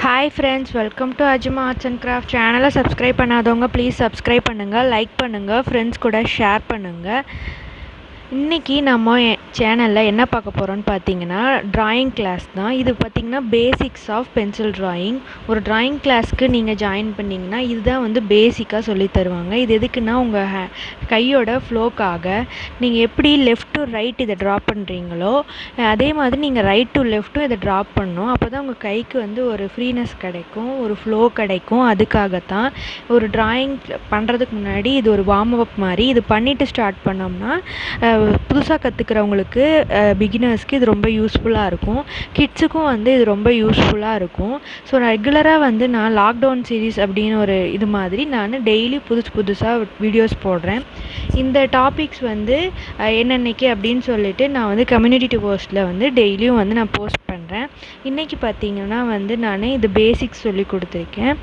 Hi friends, welcome to arjamaartsandcrafts channel. Subscribe பண்ணாதவங்க please subscribe பண்ணுங்க, like பண்ணுங்க, friends கூட ஷேர் பண்ணுங்க. இன்னைக்கு நம்ம சேனலில் என்ன பார்க்க போகிறோன்னு பார்த்தீங்கன்னா ட்ராயிங் கிளாஸ் தான். இது பார்த்திங்கன்னா பேசிக்ஸ் ஆஃப் பென்சில் ட்ராயிங். ஒரு ட்ராயிங் கிளாஸ்க்கு நீங்கள் ஜாயின் பண்ணிங்கன்னா இதுதான் வந்து பேசிக்காக சொல்லி தருவாங்க. இது எதுக்குன்னா உங்கள் கையோட ஃப்ளோக்காக நீங்கள் எப்படி லெஃப்ட் டு ரைட் இதை ட்ரா பண்ணுறீங்களோ அதே மாதிரி நீங்கள் ரைட் டு லெஃப்ட்டும் இதை ட்ரா பண்ணணும். அப்போ தான் உங்கள் கைக்கு வந்து ஒரு ஃப்ரீனஸ் கிடைக்கும், ஒரு ஃப்ளோ கிடைக்கும். அதுக்காகத்தான் ஒரு ட்ராயிங் பண்ணுறதுக்கு முன்னாடி இது ஒரு வார்ம் அப் மாதிரி. இது பண்ணிவிட்டு ஸ்டார்ட் பண்ணோம்னா புதுசாக கற்றுக்கிறவங்களுக்கு பிகினர்ஸ்க்கு இது ரொம்ப யூஸ்ஃபுல்லாக இருக்கும். கிட்ஸுக்கும் வந்து இது ரொம்ப யூஸ்ஃபுல்லாக இருக்கும். ஸோ ரெகுலராக வந்து நான் லாக்டவுன் சீரீஸ் அப்படின்னு ஒரு இது மாதிரி நான் டெய்லி புதுசாக வீடியோஸ் போடுறேன். இந்த டாபிக்ஸ் வந்து என்னென்னைக்கு அப்படின்னு சொல்லிட்டு நான் வந்து கம்யூனிட்டி போஸ்ட்டில் வந்து டெய்லியும் வந்து நான் போஸ்ட் பண்ணுறேன். இன்றைக்கி பார்த்திங்கன்னா வந்து நான் இது பேசிக்ஸ் சொல்லி கொடுத்துருக்கேன்.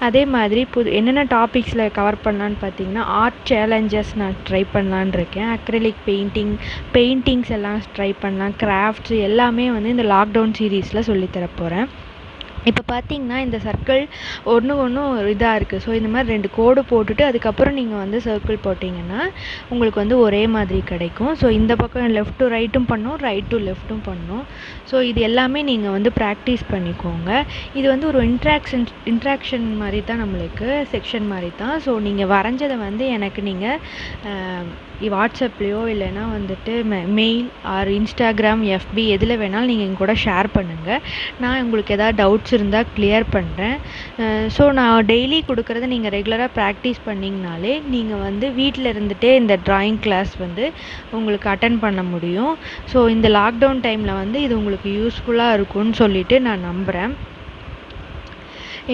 அதே மாதிரி என்னென்ன டாபிக்ஸில் கவர் பண்ணலான்னு பார்த்தீங்கன்னா ஆர்ட் சேலஞ்சஸ் நான் ட்ரை பண்ணலான்னு இருக்கேன். அக்ரிலிக் பெயிண்டிங்ஸ் எல்லாம் ட்ரை பண்ணலாம். கிராஃப்ட்ஸ் எல்லாமே வந்து இந்த லாக்டவுன் சீரீஸில் சொல்லித்தரப்போகிறேன். இப்போ பார்த்தீங்கன்னா இந்த சர்க்கிள் ஒன்று இதாக இருக்குது. ஸோ இந்த மாதிரி 2 கோடு போட்டுட்டு அதுக்கப்புறம் நீங்கள் வந்து சர்க்கிள் போட்டிங்கன்னா உங்களுக்கு வந்து ஒரே மாதிரி கிடைக்கும். ஸோ இந்த பக்கம் லெஃப்ட் டு ரைட்டும் பண்ணணும், ரைட் டு லெஃப்ட்டும் பண்ணணும். ஸோ இது எல்லாமே நீங்கள் வந்து ப்ராக்டிஸ் பண்ணிக்கோங்க. இது வந்து ஒரு இன்ட்ராக்ஷன் மாதிரி தான், நம்மளுக்கு செக்ஷன் மாதிரி தான். ஸோ நீங்கள் வரைஞ்சதை வந்து எனக்கு நீங்கள் வாட்ஸ்அப்லேயோ இல்லைனா வந்துட்டு மெயில் ஆர் இன்ஸ்டாகிராம் எஃபி எதில் வேணாலும் நீங்கள் எங்க கூட ஷேர் பண்ணுங்கள். நான் உங்களுக்கு எதாவது டவுட்ஸ் இருந்தால் கிளியர் பண்ணுறேன். ஸோ நான் டெய்லி கொடுக்குறத நீங்கள் ரெகுலராக ப்ராக்டிஸ் பண்ணிங்கனாலே நீங்கள் வந்து வீட்டில் இருந்துகிட்டே இந்த ட்ராயிங் கிளாஸ் வந்து உங்களுக்கு அட்டன் பண்ண முடியும். ஸோ இந்த லாக்டவுன் டைமில் வந்து இது உங்களுக்கு யூஸ்ஃபுல்லாக இருக்கும்னு சொல்லிட்டு நான் நம்புகிறேன்.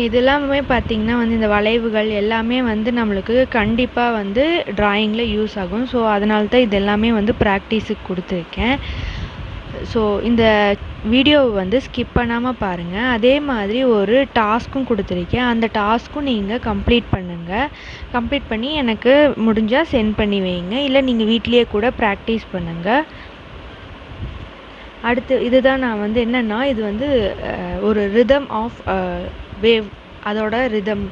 இது எல்லாமே பார்த்திங்கன்னா வந்து இந்த வளைவுகள் எல்லாமே வந்து நம்மளுக்கு கண்டிப்பாக வந்து ட்ராயிங்கில் யூஸ் ஆகும். ஸோ அதனால தான் இது எல்லாமே வந்து ப்ராக்டிஸுக்கு கொடுத்துருக்கேன். ஸோ இந்த வீடியோவை வந்து ஸ்கிப் பண்ணாமல் பாருங்கள். அதே மாதிரி ஒரு டாஸ்க்கும் கொடுத்துருக்கேன். அந்த டாஸ்க்கும் நீங்கள் கம்ப்ளீட் பண்ணுங்கள். கம்ப்ளீட் பண்ணி எனக்கு முடிஞ்சால் சென்ட் பண்ணி வைங்க, இல்லை நீங்கள் வீட்லேயே கூட ப்ராக்டிஸ் பண்ணுங்கள். அடுத்து இதுதான் நான் வந்து என்னென்னா இது வந்து ஒரு ரிதம் ஆஃப் வேவ், அதோட ரிதம்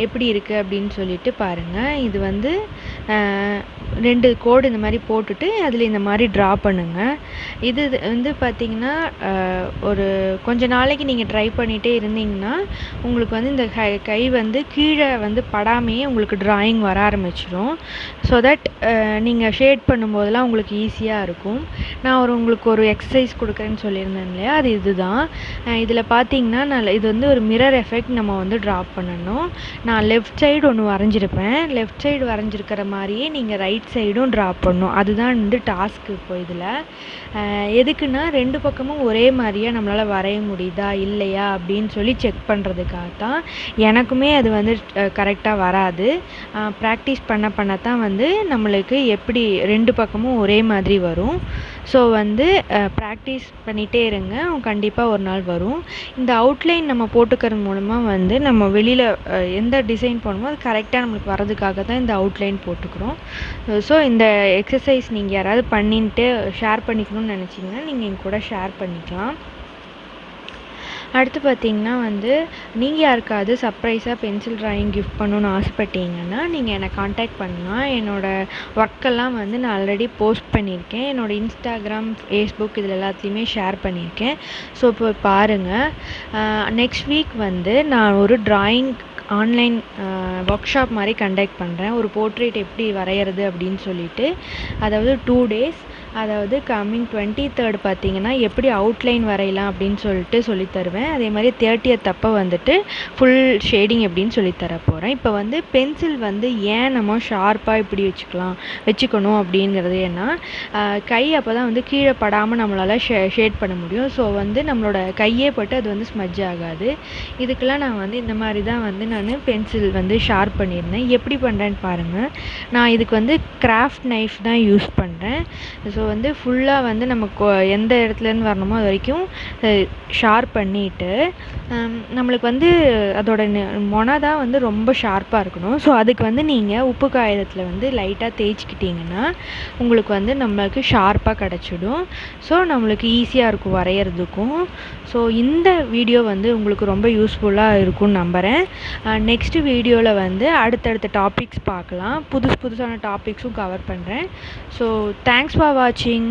எப்படி இருக்குது அப்படின்னு சொல்லிட்டு பாருங்கள். இது வந்து 2 கோடு இந்த மாதிரி போட்டுட்டு அதில் இந்த மாதிரி ட்ரா பண்ணுங்கள். இது வந்து பார்த்திங்கன்னா ஒரு கொஞ்ச நாளைக்கு நீங்கள் ட்ரை பண்ணிகிட்டே இருந்தீங்கன்னா உங்களுக்கு வந்து இந்த கை வந்து கீழே வந்து படாமையே உங்களுக்கு ட்ராயிங் வர ஆரம்பிச்சிடும். ஸோ தட் நீங்கள் ஷேட் பண்ணும்போதெல்லாம் உங்களுக்கு ஈஸியாக இருக்கும். நான் உங்களுக்கு ஒரு எக்ஸசைஸ் கொடுக்குறேன்னு சொல்லியிருந்தேன் இல்லையா, அது இதுதான். இதில் பார்த்தீங்கன்னா இது வந்து ஒரு மிரர் எஃபெக்ட் நம்ம வந்து ட்ரா பண்ணணும். நான் லெஃப்ட் சைடு ஒன்று வரைஞ்சிருப்பேன். லெஃப்ட் சைடு வரைஞ்சிருக்கிற மாதிரியே நீங்கள் ரைட் சைடும் ட்ரா பண்ணணும். அதுதான் வந்து டாஸ்க்கு. இப்போ இதில் எதுக்குன்னா 2 பக்கமும் ஒரே மாதிரியாக நம்மளால் வரைய முடியுதா இல்லையா அப்படின்னு சொல்லி செக் பண்ணுறதுக்காக தான். எனக்குமே அது வந்து கரெக்டாக வராது. ப்ராக்டிஸ் பண்ண தான் வந்து நம்மளுக்கு எப்படி 2 பக்கமும் ஒரே மாதிரி வரும். ஸோ வந்து ப்ராக்டிஸ் பண்ணிகிட்டே இருங்க, கண்டிப்பாக ஒரு நாள் வரும். இந்த அவுட்லைன் நம்ம போட்டுக்கிறது மூலமாக வந்து நம்ம வெளியில் எந்த டிசைன் பண்ணுமோ அது கரெக்டாக நம்மளுக்கு வர்றதுக்காக தான் இந்த அவுட்லைன் போட்டுக்கிறோம். ஸோ இந்த எக்ஸசைஸ் நீங்கள் யாராவது பண்ணிட்டு ஷேர் பண்ணிக்கணும்னு நினச்சிங்கன்னா நீங்கள் எங்க கூட ஷேர் பண்ணிக்கலாம். அடுத்து பார்த்திங்கன்னா வந்து நீங்கள் யாருக்காவது சர்ப்ரைஸாக பென்சில் ட்ராயிங் கிஃப்ட் பண்ணணுன்னு ஆசைப்பட்டீங்கன்னா நீங்கள் என்னை காண்டாக்ட் பண்ணலாம். என்னோடய ஒர்க்கெல்லாம் வந்து நான் ஆல்ரெடி போஸ்ட் பண்ணியிருக்கேன். என்னோடய இன்ஸ்டாகிராம், ஃபேஸ்புக் இதில் எல்லாத்தையுமே ஷேர் பண்ணியிருக்கேன். ஸோ இப்போ பாருங்கள், நெக்ஸ்ட் வீக் வந்து நான் ஒரு ட்ராயிங் ஆன்லைன் ஒர்க் ஷாப் மாதிரி கண்டக்ட் பண்ணுறேன். ஒரு போர்ட்ரேட் எப்படி வரைகிறது அப்படின்னு சொல்லிட்டு, அதாவது 2 days, அதாவது கம்மிங் 23rd பார்த்திங்கன்னா எப்படி அவுட்லைன் வரையலாம் அப்படின்னு சொல்லிட்டு சொல்லித்தருவேன். அதே மாதிரி 30th அப்போ வந்துட்டு ஃபுல் ஷேடிங் எப்படின்னு சொல்லித்தர போகிறேன். இப்போ வந்து பென்சில் வந்து ஏன் நம்ம ஷார்ப்பாக இப்படி வச்சுக்கணும் அப்படிங்கிறது ஏன்னா கை அப்போ தான் வந்து கீழே படாமல் நம்மளால் ஷேட் பண்ண முடியும். ஸோ வந்து நம்மளோட கையே பட்டு அது வந்து ஸ்மஜ் ஆகாது. இதுக்கெல்லாம் நான் வந்து இந்த மாதிரி தான் வந்து நான் பென்சில் வந்து ஷார்ப் பண்ணியிருந்தேன். எப்படி பண்ணுறேன்னு பாருங்கள். நான் இதுக்கு வந்து கிராஃப்ட் நைஃப் தான் யூஸ் பண்ணுறேன். ஸோ வந்து ஃபுல்லாக வந்து நம்ம எந்த இடத்துலேருந்து வரணுமோ அது வரைக்கும் ஷார்ப் பண்ணிவிட்டு நம்மளுக்கு வந்து அதோட மொனை தான் வந்து ரொம்ப ஷார்ப்பாக இருக்கணும். ஸோ அதுக்கு வந்து நீங்கள் உப்பு காகிதத்தில் வந்து லைட்டாக தேய்ச்சிக்கிட்டிங்கன்னா உங்களுக்கு வந்து நம்மளுக்கு ஷார்ப்பாக கிடச்சிடும். ஸோ நம்மளுக்கு ஈஸியாக இருக்கும் வரைகிறதுக்கும். ஸோ இந்த வீடியோ வந்து உங்களுக்கு ரொம்ப யூஸ்ஃபுல்லாக இருக்கும்னு நம்புகிறேன். நெக்ஸ்ட் வீடியோவில் வந்து அடுத்தடுத்த டாபிக்ஸ் பார்க்கலாம். புதுசான டாபிக்ஸும் கவர் பண்ணுறேன். ஸோ தேங்க்ஸ் ஃபார் வாட்சிங்.